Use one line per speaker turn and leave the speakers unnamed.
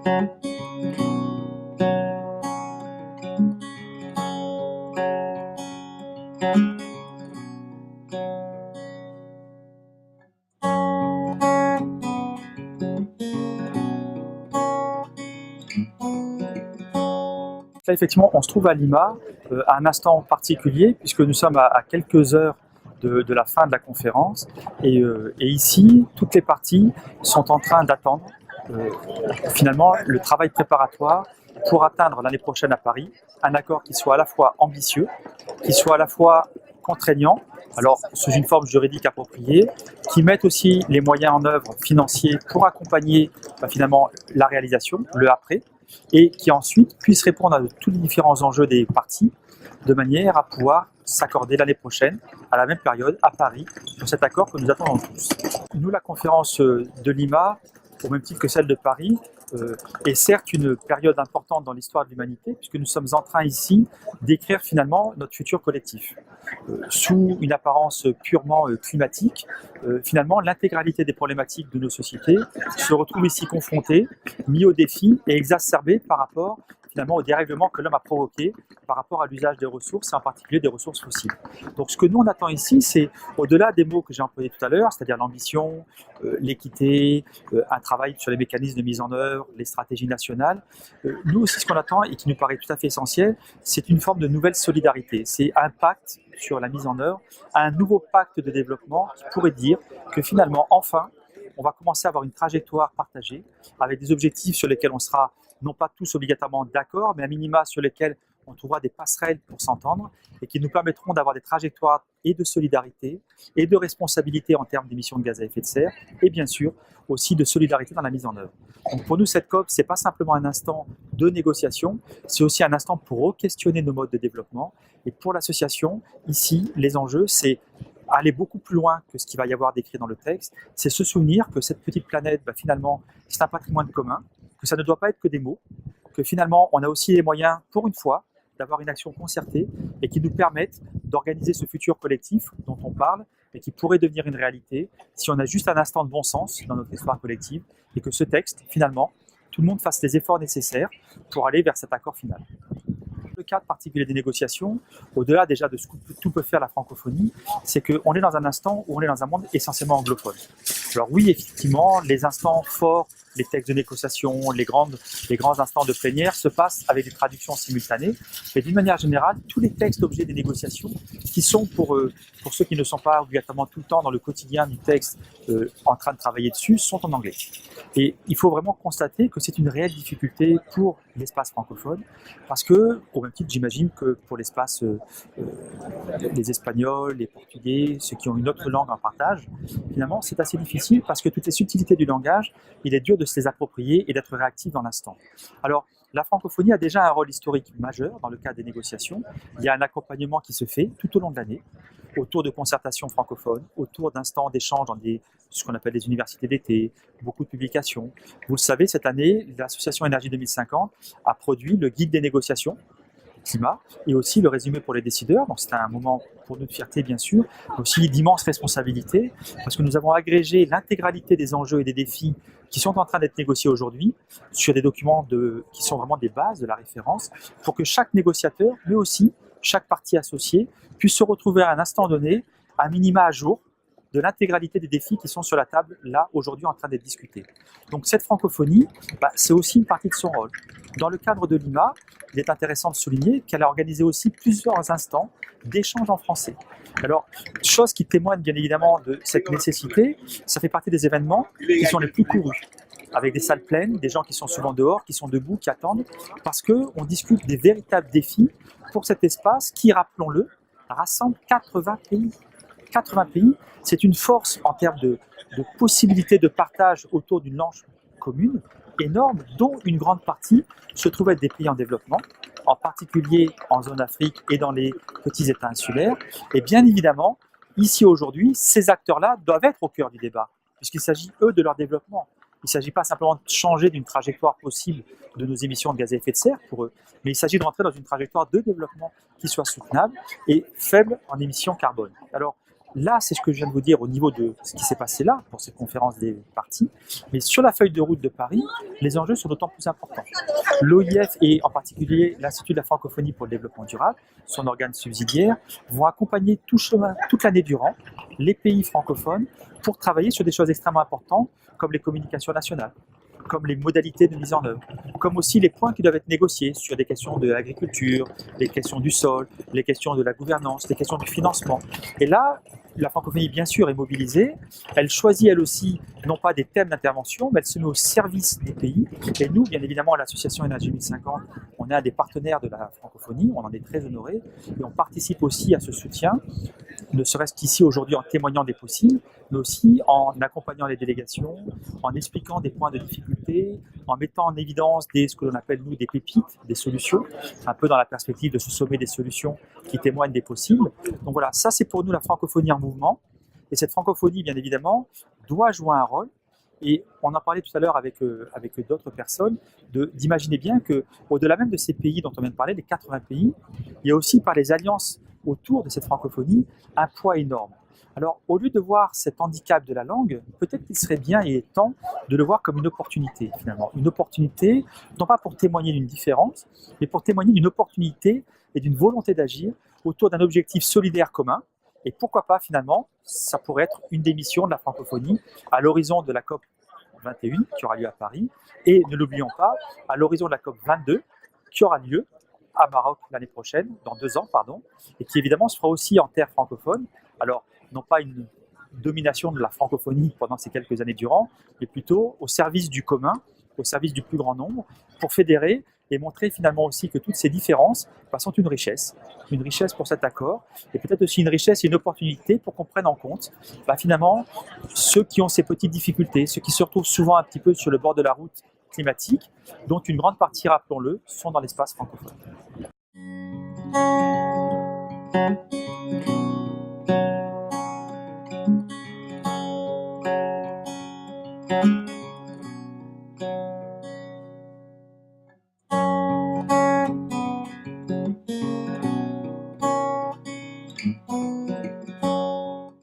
Là, effectivement, on se trouve à Lima à un instant particulier puisque nous sommes à quelques heures de la fin de la conférence et ici, toutes les parties sont en train d'attendre finalement le travail préparatoire pour atteindre l'année prochaine à Paris un accord qui soit à la fois ambitieux, qui soit à la fois contraignant, alors sous une forme juridique appropriée, qui mette aussi les moyens en œuvre financiers pour accompagner finalement la réalisation, le après, et qui ensuite puisse répondre à tous les différents enjeux des parties de manière à pouvoir s'accorder l'année prochaine, à la même période, à Paris, sur cet accord que nous attendons tous. Nous, la conférence de Lima, au même titre que celle de Paris, est certes une période importante dans l'histoire de l'humanité, puisque nous sommes en train ici d'écrire finalement notre futur collectif. Sous une apparence purement climatique, finalement l'intégralité des problématiques de nos sociétés se retrouve ici confrontée, mis au défi et exacerbée par rapport finalement au dérèglement que l'homme a provoqué par rapport à l'usage des ressources, et en particulier des ressources fossiles. Donc ce que nous on attend ici, c'est au-delà des mots que j'ai employés tout à l'heure, c'est-à-dire l'ambition, l'équité, un travail sur les mécanismes de mise en œuvre, les stratégies nationales. Nous aussi ce qu'on attend et qui nous paraît tout à fait essentiel, c'est une forme de nouvelle solidarité, c'est un pacte sur la mise en œuvre, un nouveau pacte de développement qui pourrait dire que finalement, enfin, on va commencer à avoir une trajectoire partagée avec des objectifs sur lesquels on sera non pas tous obligatoirement d'accord, mais à minima sur lesquels on trouvera des passerelles pour s'entendre et qui nous permettront d'avoir des trajectoires et de solidarité et de responsabilité en termes d'émissions de gaz à effet de serre et bien sûr aussi de solidarité dans la mise en œuvre. Donc pour nous, cette COP, ce n'est pas simplement un instant de négociation, c'est aussi un instant pour re-questionner nos modes de développement. Et pour l'association, ici, les enjeux, c'est aller beaucoup plus loin que ce qu'il va y avoir décrit dans le texte, c'est se souvenir que cette petite planète, finalement, c'est un patrimoine commun, que ça ne doit pas être que des mots, que finalement, on a aussi les moyens, pour une fois, d'avoir une action concertée et qui nous permette d'organiser ce futur collectif dont on parle et qui pourrait devenir une réalité si on a juste un instant de bon sens dans notre histoire collective et que ce texte, finalement, tout le monde fasse les efforts nécessaires pour aller vers cet accord final. Le cadre particulier des négociations, au-delà déjà de ce que tout peut faire la francophonie, c'est qu'on est dans un instant où on est dans un monde essentiellement anglophone. Alors oui, effectivement, les instants forts, les textes de négociation, les grands instants de plénière se passent avec des traductions simultanées, mais d'une manière générale, tous les textes objets des négociations, qui sont pour ceux qui ne sont pas obligatoirement tout le temps dans le quotidien du texte en train de travailler dessus, sont en anglais. Et il faut vraiment constater que c'est une réelle difficulté pour l'espace francophone, parce que, au même titre, j'imagine que pour l'espace, les Espagnols, les Portugais, ceux qui ont une autre langue en partage, finalement, c'est assez difficile parce que toutes les subtilités du langage, il est dur de se les approprier et d'être réactif dans l'instant. Alors, la francophonie a déjà un rôle historique majeur dans le cadre des négociations. Il y a un accompagnement qui se fait tout au long de l'année, autour de concertations francophones, autour d'instants d'échange dans ce qu'on appelle les universités d'été, beaucoup de publications. Vous le savez, cette année, l'association Énergie 2050 a produit le guide des négociations climat et aussi le résumé pour les décideurs. Donc c'est un moment pour nous de fierté bien sûr, mais aussi d'immense responsabilité parce que nous avons agrégé l'intégralité des enjeux et des défis qui sont en train d'être négociés aujourd'hui sur des documents qui sont vraiment des bases de la référence pour que chaque négociateur, mais aussi chaque partie associée, puisse se retrouver à un instant donné, à minima à jour, de l'intégralité des défis qui sont sur la table, là, aujourd'hui, en train d'être discutés. Donc cette francophonie, c'est aussi une partie de son rôle. Dans le cadre de Lima, il est intéressant de souligner qu'elle a organisé aussi plusieurs instants d'échanges en français. Alors, chose qui témoigne bien évidemment de cette nécessité, ça fait partie des événements qui sont les plus courus, avec des salles pleines, des gens qui sont souvent dehors, qui sont debout, qui attendent, parce qu'on discute des véritables défis pour cet espace qui, rappelons-le, rassemble 80 pays. 80 pays, c'est une force en termes de possibilités de partage autour d'une langue commune énorme, dont une grande partie se trouve être des pays en développement, en particulier en zone Afrique et dans les petits États insulaires. Et bien évidemment, ici aujourd'hui, ces acteurs-là doivent être au cœur du débat, puisqu'il s'agit, eux, de leur développement. Il ne s'agit pas simplement de changer d'une trajectoire possible de nos émissions de gaz à effet de serre pour eux, mais il s'agit de rentrer dans une trajectoire de développement qui soit soutenable et faible en émissions carbone. Alors, Là, c'est ce que je viens de vous dire au niveau de ce qui s'est passé là, pour cette conférence des partis. Mais sur la feuille de route de Paris, les enjeux sont d'autant plus importants. L'OIF et en particulier l'Institut de la francophonie pour le développement durable, son organe subsidiaire, vont accompagner toute l'année durant les pays francophones pour travailler sur des choses extrêmement importantes comme les communications nationales, comme les modalités de mise en œuvre, comme aussi les points qui doivent être négociés sur des questions de l'agriculture, les questions du sol, les questions de la gouvernance, les questions du financement. Et là, la francophonie, bien sûr, est mobilisée. Elle choisit, elle aussi, non pas des thèmes d'intervention, mais elle se met au service des pays. Et nous, bien évidemment, à l'association Énergie 2050, on est un des partenaires de la francophonie, on en est très honorés, et on participe aussi à ce soutien, ne serait-ce qu'ici aujourd'hui en témoignant des possibles, mais aussi en accompagnant les délégations, en expliquant des points de difficulté, en mettant en évidence ce que l'on appelle nous des pépites, des solutions, un peu dans la perspective de ce sommet des solutions qui témoignent des possibles. Donc voilà, ça c'est pour nous la francophonie en mouvement. Et cette francophonie, bien évidemment, doit jouer un rôle. Et on en parlait tout à l'heure avec d'autres personnes, d'imaginer bien qu'au-delà même de ces pays dont on vient de parler, les 80 pays, il y a aussi par les alliances autour de cette francophonie un poids énorme. Alors, au lieu de voir cet handicap de la langue, peut-être qu'il serait bien et temps de le voir comme une opportunité, finalement. Une opportunité, non pas pour témoigner d'une différence, mais pour témoigner d'une opportunité et d'une volonté d'agir autour d'un objectif solidaire commun. Et pourquoi pas, finalement, ça pourrait être une des missions de la francophonie à l'horizon de la COP 21 qui aura lieu à Paris, et ne l'oublions pas, à l'horizon de la COP 22 qui aura lieu à Maroc l'année prochaine, dans 2 ans, pardon, et qui évidemment se fera aussi en terre francophone. Alors, non pas une domination de la francophonie pendant ces quelques années durant, mais plutôt au service du commun, au service du plus grand nombre, pour fédérer et montrer finalement aussi que toutes ces différences sont une richesse pour cet accord, et peut-être aussi une richesse et une opportunité pour qu'on prenne en compte finalement ceux qui ont ces petites difficultés, ceux qui se retrouvent souvent un petit peu sur le bord de la route climatique, dont une grande partie, rappelons-le, sont dans l'espace francophone.